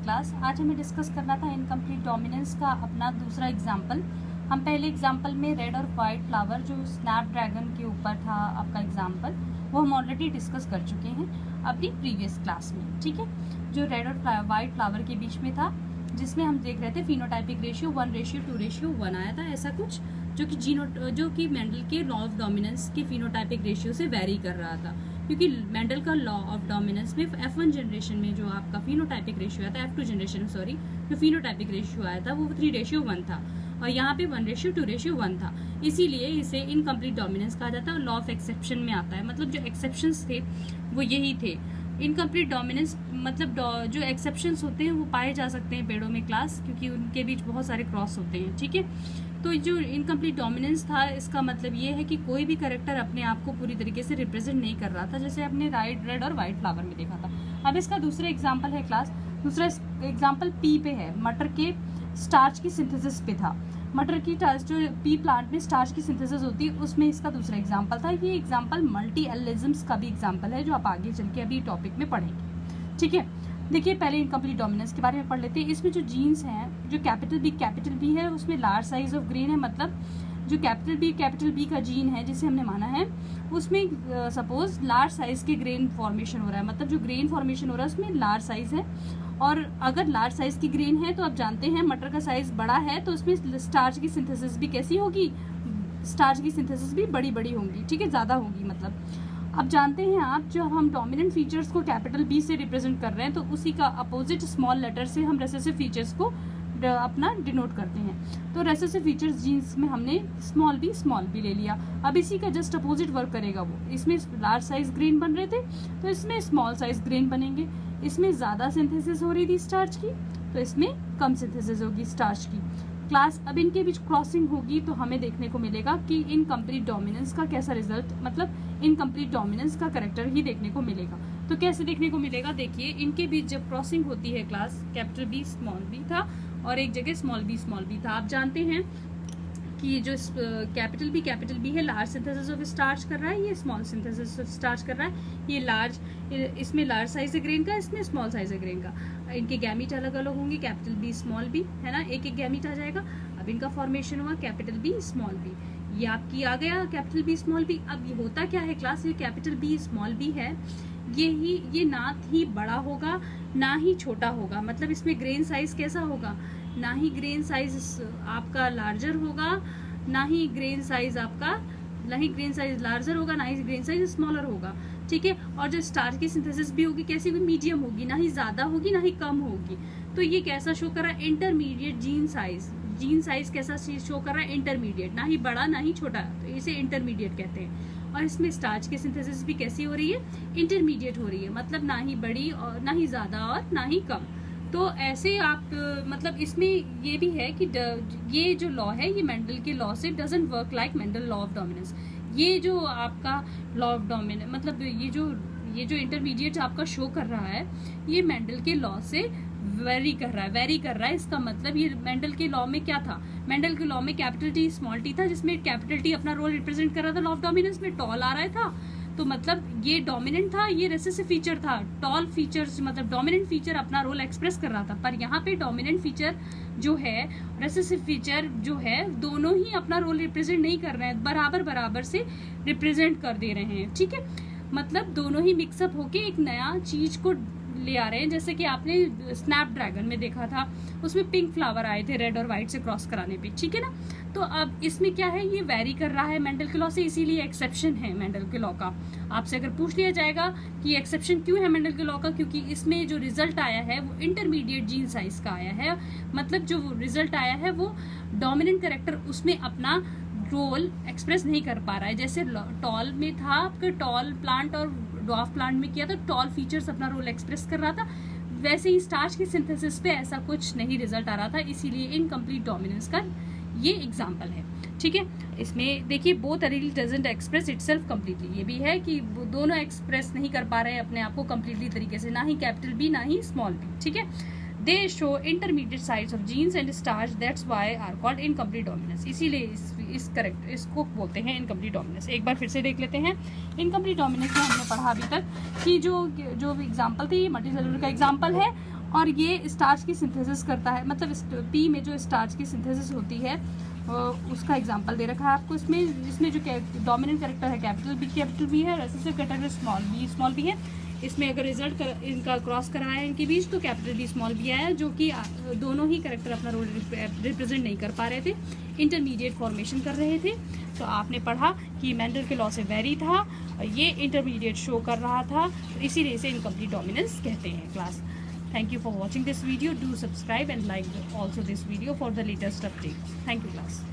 Class. आज हमें discuss करना था इनकम्प्लीट डोमिनेंस का अपना दूसरा एग्जाम्पल। हम पहले एग्जाम्पल में रेड और वाइट फ्लावर जो स्नैपड्रैगन के ऊपर था आपका एग्जाम्पल, वो हम ऑलरेडी डिस्कस कर चुके हैं अपनी प्रीवियस क्लास में। ठीक है, जो रेड और वाइट फ्लावर के बीच में था, जिसमें हम देख रहे थे फिनोटाइपिक रेशियो 1:2:1 आया था, ऐसा कुछ, जो कि मेंडल के लॉ ऑफ डोमिनेंस के फिनोटाइपिक रेशियो से वेरी कर रहा था, क्योंकि मेंडल का लॉ ऑफ डोमिनेंस में F1 जनरेशन में जो आपका फिनोटाइपिक रेशियो आया था, F2 जनरेशन में सॉरी, जो फिनोटाइपिक रेशियो आया था वो 3:1 था, और यहाँ पे 1:2:1 था। इसीलिए इसे इनकम्प्लीट डोमिनेंस कहा जाता है। लॉ ऑफ एक्सेप्शन में आता है, मतलब जो एक्सेप्शंस थे वो यही थे। इनकम्प्लीट डोमिनेंस मतलब जो एक्सेप्शंस होते हैं वो पाए जा सकते हैं पेड़ों में क्लास, क्योंकि उनके बीच बहुत सारे क्रॉस होते हैं। ठीक है, तो जो इनकम्प्लीट डोमिनेंस था, इसका मतलब ये है कि कोई भी कैरेक्टर अपने आप को पूरी तरीके से रिप्रेजेंट नहीं कर रहा था, जैसे आपने रेड और वाइट फ्लावर में देखा था। अब इसका दूसरा एग्जाम्पल है क्लास, दूसरा एग्जाम्पल पी पे है, मटर के स्टार्च की सिंथेसिस पे था। मटर की जो पी प्लांट में स्टार्च की सिंथेसिस होती है, उसमें इसका दूसरा एग्जाम्पल था। ये एग्जाम्पल मल्टी एलिज्म्स का भी एग्जाम्पल है, जो आप आगे चल के अभी टॉपिक में पढ़ेंगे। ठीक है, देखिए पहले इनकम्प्लीट डोमिनेंस के बारे में पढ़ लेते हैं। इसमें जो जीन्स हैं, जो कैपिटल बी है, उसमें लार्ज साइज ऑफ ग्रेन है, मतलब जो कैपिटल बी का जीन है जिसे हमने माना है, उसमें सपोज लार्ज साइज के ग्रेन फॉर्मेशन हो रहा है, मतलब जो ग्रेन फॉर्मेशन हो रहा है उसमें लार्ज साइज है। और अगर लार्ज साइज की ग्रेन है तो आप जानते हैं मटर का साइज बड़ा है, तो उसमें स्टार्च की सिंथेसिस भी कैसी होगी, स्टार्च की सिंथेसिस भी बड़ी होंगी। ठीक है, ज़्यादा होगी। मतलब अब जानते हैं आप, जो हम डोमिनेंट फीचर्स को कैपिटल बी से रिप्रेजेंट कर रहे हैं, तो उसी का अपोजिट स्मॉल लेटर से हम रेसेसिव फीचर्स को अपना डिनोट करते हैं। तो रेसेसिव फीचर्स जीन्स में हमने स्मॉल बी ले लिया। अब इसी का जस्ट अपोजिट वर्क करेगा वो। इसमें लार्ज साइज ग्रेन बन रहे थे, तो इसमें स्मॉल साइज ग्रेन बनेंगे। इसमें ज़्यादा सिंथेसिस हो रही थी स्टार्च की, तो इसमें कम सिंथेसिस होगी स्टार्च की। क्लास अब इनके बीच क्रॉसिंग होगी, तो हमें देखने को मिलेगा कि इनकम्प्लीट डोमिनेंस का कैसा रिजल्ट, मतलब इनकम्प्लीट डोमिनेंस का कैरेक्टर ही देखने को मिलेगा। तो कैसे देखने को मिलेगा, देखिए इनके बीच जब क्रॉसिंग होती है class, capital B small B था और एक जगह स्मॉल बी था। आप जानते हैं कि जो कैपिटल बी है, लार्ज सिंथेसिस ऑफ स्टार्च कर रहा है, ये स्मॉल सिंथेसिस ऑफ स्टार्च कर रहा है। ये लार्ज, इसमें लार्ज साइज है ग्रेन का, इसमें स्मॉल साइज है ग्रेन का। इनके गैमीट अलग अलग होंगे, कैपिटल बी स्मॉल बी है ना, एक गैमीट आ जाएगा। अब इनका फॉर्मेशन हुआ कैपिटल बी स्मॉल बी, ये आपकी आ गया कैपिटल बी स्मॉल बी। अब ये होता क्या है क्लास, ये कैपिटल बी स्मॉल बी है, ये ना ही बड़ा होगा ना ही छोटा होगा। मतलब इसमें ग्रेन साइज कैसा होगा, ना ही ग्रेन साइज आपका लार्जर होगा, ना ही ग्रेन साइज लार्जर होगा, ना ही ग्रेन साइज स्मॉलर होगा। ठीक है, और जो स्टार्च की सिंथेसिस भी होगी कैसी होगी, मीडियम होगी, ना ही ज्यादा होगी ना ही कम होगी। तो ये कैसा शो कर रहा है, इंटरमीडिएट जीन साइज कैसा शो कर रहा है, इंटरमीडिएट, ना ही बड़ा ना ही छोटा, तो इसे इंटरमीडिएट कहते हैं। और इसमें स्टार्च की सिंथेसिस भी कैसी हो रही है, इंटरमीडिएट हो रही है, मतलब ना ही बड़ी और ना ही ज्यादा और ना ही कम। तो ऐसे आप मतलब इसमें ये भी है कि ये जो लॉ है, ये मेंडल के लॉ से doesn't work like Mendel law of dominance. ये जो आपका लॉ ऑफ डोमिनेंस, मतलब ये जो इंटरमीडिएट आपका शो कर रहा है, ये मेंडल के लॉ से वेरी कर रहा है। इसका मतलब ये मेंडल के लॉ में क्या था, मेंडल के लॉ में कैपिटल टी स्मॉल टी था, जिसमें कैपिटल टी अपना रोल रिप्रेजेंट कर रहा था लॉ ऑफ डोमिनेंस में, टॉल आ रहा था। तो मतलब ये डोमिनेंट था, ये रेसेसिव फीचर था। टॉल फीचर्स मतलब डोमिनेंट फीचर अपना रोल एक्सप्रेस कर रहा था, पर यहाँ पे डोमिनेंट फीचर जो है, रेसेसिव फीचर जो है, दोनों ही अपना रोल रिप्रेजेंट नहीं कर रहे हैं, बराबर से रिप्रेजेंट कर दे रहे हैं। ठीक है, मतलब दोनों ही मिक्सअप होके एक नया चीज को ले आ रहे हैं। जैसे कि आपने स्नैपड्रैगन में देखा था, उसमें पिंक फ्लावर आए थे रेड और व्हाइट से क्रॉस कराने पे। ठीक है ना, तो अब इसमें क्या है, ये वेरी कर रहा है मेंडल के लॉ से, इसीलिए एक्सेप्शन है मेंडल के लॉ का। आपसे अगर पूछ लिया जाएगा कि एक्सेप्शन क्यों है मेंडल के लॉ का, क्योंकि इसमें जो रिजल्ट आया है वो इंटरमीडिएट जीन साइज का आया है। मतलब जो रिजल्ट आया है वो डोमिनेंट कैरेक्टर उसमें अपना रोल एक्सप्रेस नहीं कर पा रहा है। जैसे टॉल में था आपका, टॉल प्लांट और ड्वार्फ प्लांट में किया तो टॉल फीचर्स अपना रोल एक्सप्रेस कर रहा था, वैसे ही स्टार्च की सिंथेसिस पे ऐसा कुछ नहीं रिजल्ट आ रहा था, इसीलिए इनकम्प्लीट डोमिनेंस का ये एग्जाम्पल है। ठीक है, इसमें देखिए both allele doesn't express itself completely, ये भी है कि दोनों एक्सप्रेस नहीं कर पा रहे हैं अपने आप को कंप्लीटली तरीके से, ना ही कैपिटल बी ना ही स्मॉल बी। ठीक है, they show intermediate size of genes and starch, that's why are called incomplete dominance. इसीलिए इसको बोलते हैं इनकम्प्लीट डोमिनेंस। एक बार फिर से देख लेते हैं इनकम्प्लीट डोमिनेंस में हमने पढ़ा अभी तक कि जो एग्जाम्पल थी, मल्टीसेलुलर का एग्जाम्पल है, और ये स्टार्च की सिंथेसिस करता है, मतलब पी में जो स्टार्च की सिंथेसिस होती है उसका एग्जांपल दे रखा है आपको। इसमें जो डोमिनेंट कैरेक्टर है कैपिटल बी है, रेसेसिव कैरेक्टर स्मॉल बी है। इसमें अगर रिजल्ट इनका क्रॉस कराया इनके बीच तो कैपिटल बी स्मॉल बी आया, जो कि दोनों ही कैरेक्टर अपना रोल रिप्रेजेंट नहीं कर पा रहे थे, इंटरमीडिएट फॉर्मेशन कर रहे थे। तो आपने पढ़ा कि मेंडल के लॉ से वेरी था, ये इंटरमीडिएट शो कर रहा था, तो इसीलिए इसे इनकम्प्लीट डोमिनेंस कहते हैं class. Thank you for watching this video. Do subscribe and like also this video for the latest updates. Thank you class.